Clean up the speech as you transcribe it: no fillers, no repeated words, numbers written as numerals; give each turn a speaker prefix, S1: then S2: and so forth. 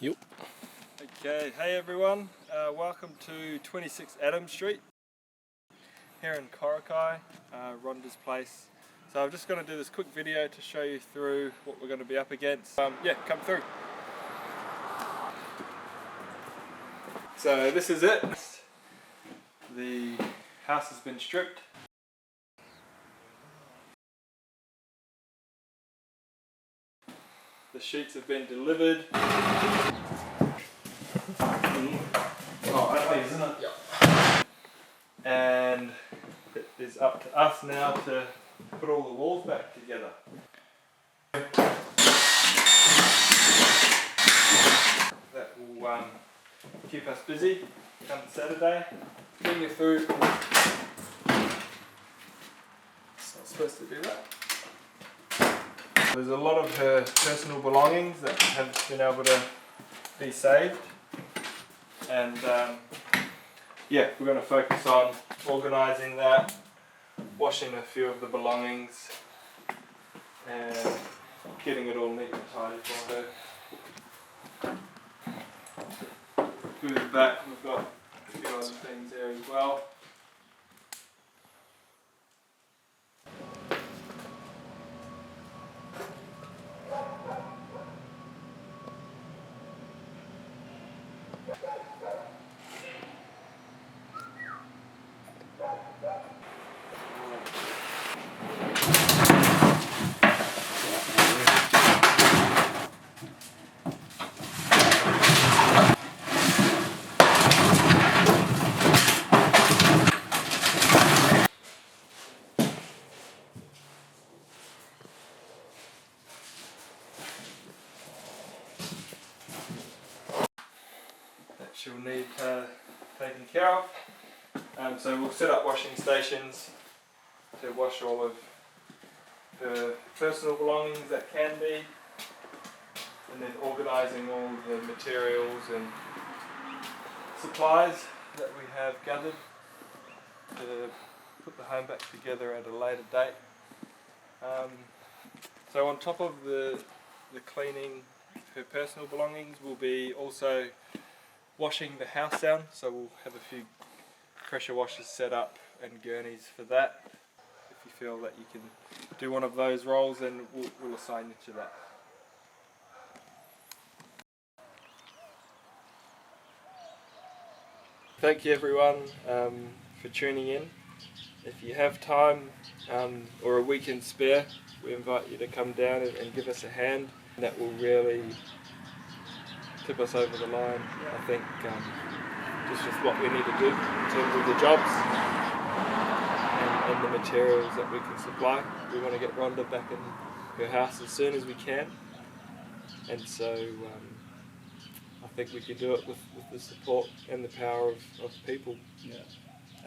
S1: Yep.
S2: Okay, hey everyone, welcome to 26 Adams Street here in Korakai, Rhonda's place. So I'm just going to do this quick video to show you through what we're going to be up against. Yeah, come through. So this is it. The house has been stripped. The sheets have been delivered. Isn't it? Yeah. And it is up to us now to put all the walls back together. That will keep us busy come Saturday. Bring your food. It's not supposed to do that. There's a lot of her personal belongings that have been able to be saved, and yeah, we're going to focus on organising that, washing a few of the belongings and getting it all neat and tidy for her. Moving back, we've got a few other things there as well. She'll need taken care of. So we'll set up washing stations to wash all of her personal belongings that can be, and then organising all the materials and supplies that we have gathered to put the home back together at a later date. So on top of the cleaning her personal belongings, we'll be also washing the house down, so we'll have a few pressure washers set up and gurneys for that. If you feel that you can do one of those roles, then we'll assign you to that. Thank you everyone for tuning in. If you have time or a weekend spare, we invite you to come down and give us a hand. That will really tip us over the line, I think, just with what we need to do in terms of the jobs and the materials that we can supply. We want to get Rhonda back in her house as soon as we can, and so I think we can do it with the support and the power of people. Yeah.